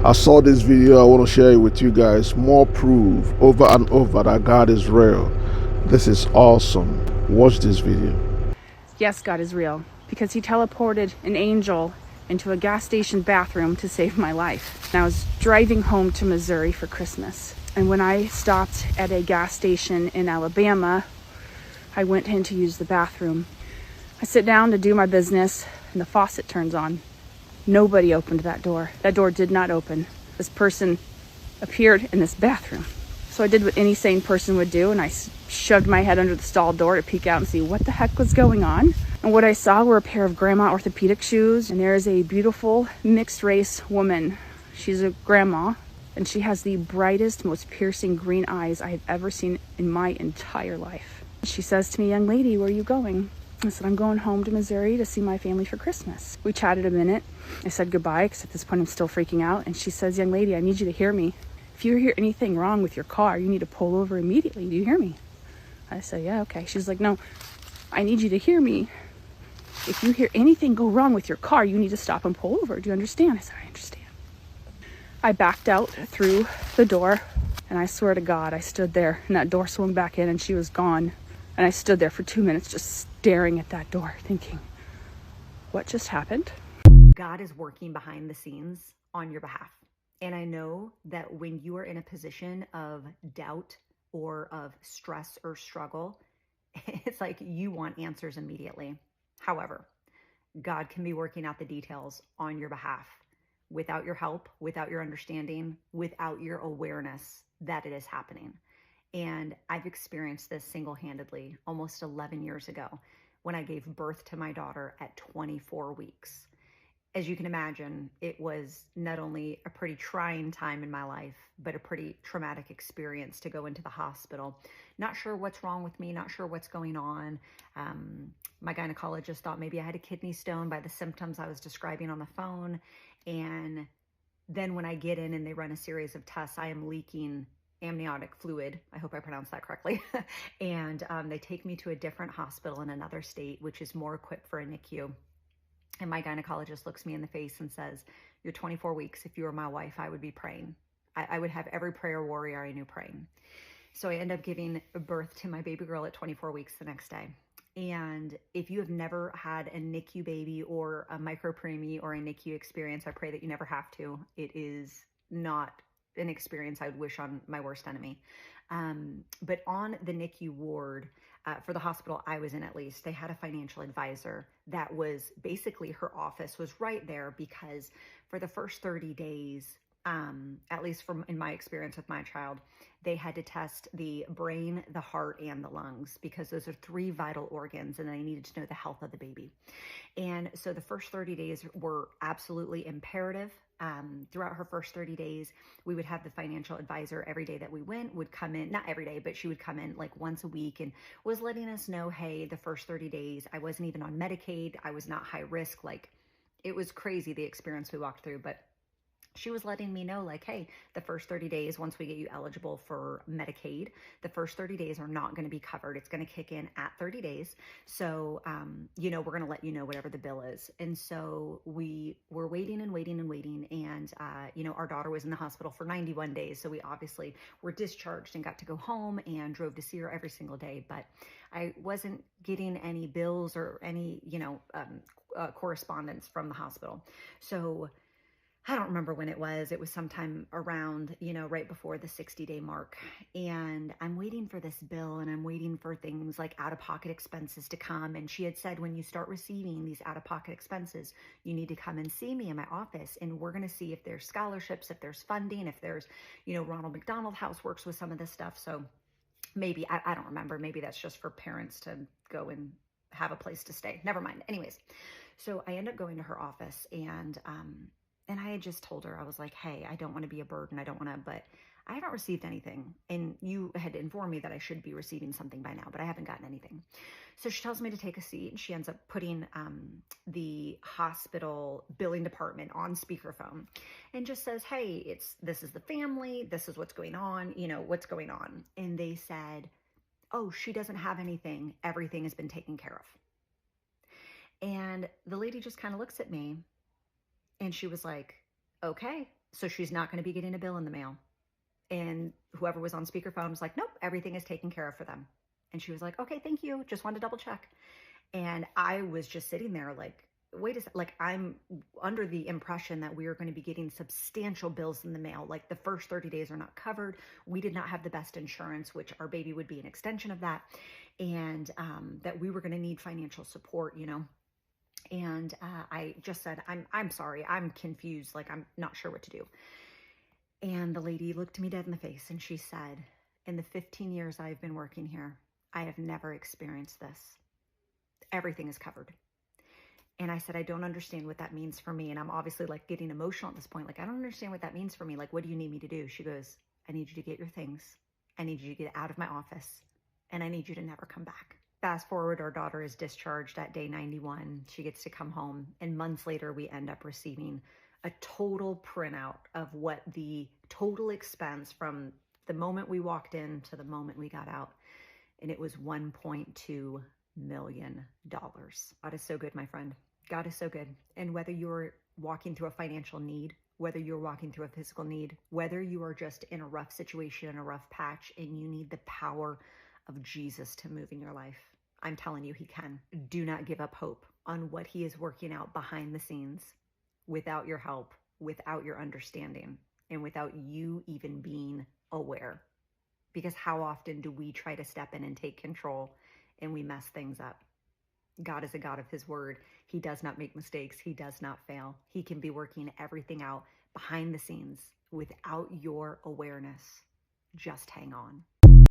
I saw this video. I want to share it with you guys. More proof over and over that God is real. This is awesome. Watch this video. Yes, God is real, because he teleported an angel into a gas station bathroom to save my life. And I was driving home to Missouri for Christmas. And when I stopped at a gas station in Alabama, I went in to use the bathroom. I sit down to do my business and the faucet turns on. Nobody opened that door. That door did not open. This person appeared in this bathroom. So I did what any sane person would do, and I shoved my head under the stall door to peek out and see what the heck was going on. And what I saw were a pair of grandma orthopedic shoes, and there is a beautiful mixed race woman. She's a grandma, and she has the brightest, most piercing green eyes I have ever seen in my entire life. She says to me, "Young lady, where are you going?" I said, "I'm going home to Missouri to see my family for Christmas." We chatted a minute. I said goodbye, because at this point I'm still freaking out. And she says, "Young lady, I need you to hear me. If you hear anything wrong with your car, you need to pull over immediately. Do you hear me?" I said, "Yeah, okay." She's like, "No, I need you to hear me. If you hear anything go wrong with your car, you need to stop and pull over. Do you understand?" I said, "I understand." I backed out through the door, and I swear to God, I stood there, and that door swung back in, and she was gone. And I stood there for 2 minutes just staring at that door, thinking, what just happened? God is working behind the scenes on your behalf. And I know that when you are in a position of doubt or of stress or struggle, it's like you want answers immediately. However, God can be working out the details on your behalf without your help, without your understanding, without your awareness that it is happening. And I've experienced this single-handedly almost 11 years ago when I gave birth to my daughter at 24 weeks. As you can imagine, it was not only a pretty trying time in my life, but a pretty traumatic experience to go into the hospital. Not sure what's wrong with me, not sure what's going on. My gynecologist thought maybe I had a kidney stone by the symptoms I was describing on the phone. And then when I get in and they run a series of tests, I am leaking amniotic fluid. I hope I pronounced that correctly. And they take me to a different hospital in another state, which is more equipped for a NICU. And my gynecologist looks me in the face and says, "You're 24 weeks. If you were my wife, I would be praying. I would have every prayer warrior I knew praying." So I end up giving birth to my baby girl at 24 weeks the next day. And if you have never had a NICU baby or a micropreemie or a NICU experience, I pray that you never have to. It is not an experience I would wish on my worst enemy. But on the NICU ward, for the hospital I was in, at least, they had a financial advisor that was basically, her office was right there, because for the first 30 days, at least from in my experience with my child, they had to test the brain, the heart, and the lungs, because those are 3 vital organs, and they needed to know the health of the baby. And so the first 30 days were absolutely imperative. Throughout her first 30 days, we would have the financial advisor every day that we went, would come in, not every day, but she would come in like once a week and was letting us know, hey, the first 30 days, I wasn't even on Medicaid. I was not high risk. Like, it was crazy, the experience we walked through, but she was letting me know, like, hey, the first 30 days, once we get you eligible for Medicaid, the first 30 days are not going to be covered. It's going to kick in at 30 days. So, we're going to let you know whatever the bill is. And so we were waiting and waiting and waiting. And, our daughter was in the hospital for 91 days. So we obviously were discharged and got to go home and drove to see her every single day. But I wasn't getting any bills or any, correspondence from the hospital. So I don't remember when it was. It was sometime around, right before the 60-day mark. And I'm waiting for this bill, and I'm waiting for things like out-of-pocket expenses to come. And she had said, when you start receiving these out-of-pocket expenses, you need to come and see me in my office. And we're going to see if there's scholarships, if there's funding, if there's, Ronald McDonald House works with some of this stuff. So maybe, I don't remember. Maybe that's just for parents to go and have a place to stay. Never mind. Anyways, so I end up going to her office, and I had just told her, I was like, hey, I don't want to be a burden. I don't want to, but I haven't received anything. And you had informed me that I should be receiving something by now, but I haven't gotten anything. So she tells me to take a seat, and she ends up putting the hospital billing department on speakerphone and just says, hey, this is the family. This is what's going on. What's going on. And they said, oh, she doesn't have anything. Everything has been taken care of. And the lady just kind of looks at me. And she was like, okay. So she's not going to be getting a bill in the mail. And whoever was on speakerphone was like, nope, everything is taken care of for them. And she was like, okay, thank you. Just wanted to double check. And I was just sitting there like, wait a second, like I'm under the impression that we are going to be getting substantial bills in the mail. Like the first 30 days are not covered. We did not have the best insurance, which our baby would be an extension of that. And that we were going to need financial support, you know. And I just said, I'm sorry, I'm confused. Like, I'm not sure what to do. And the lady looked me dead in the face and she said, in the 15 years I've been working here, I have never experienced this. Everything is covered. And I said, I don't understand what that means for me. And I'm obviously like getting emotional at this point. Like, I don't understand what that means for me. Like, what do you need me to do? She goes, I need you to get your things. I need you to get out of my office. And I need you to never come back. Fast forward, our daughter is discharged at day 91. She gets to come home. And months later, we end up receiving a total printout of what the total expense from the moment we walked in to the moment we got out. And it was $1.2 million. God is so good, my friend. God is so good. And whether you're walking through a financial need, whether you're walking through a physical need, whether you are just in a rough situation, in a rough patch, and you need the power of Jesus to move in your life, I'm telling you, he can. Do not give up hope on what he is working out behind the scenes without your help, without your understanding, and without you even being aware. Because how often do we try to step in and take control and we mess things up? God is a God of his word. He does not make mistakes. He does not fail. He can be working everything out behind the scenes without your awareness. Just hang on.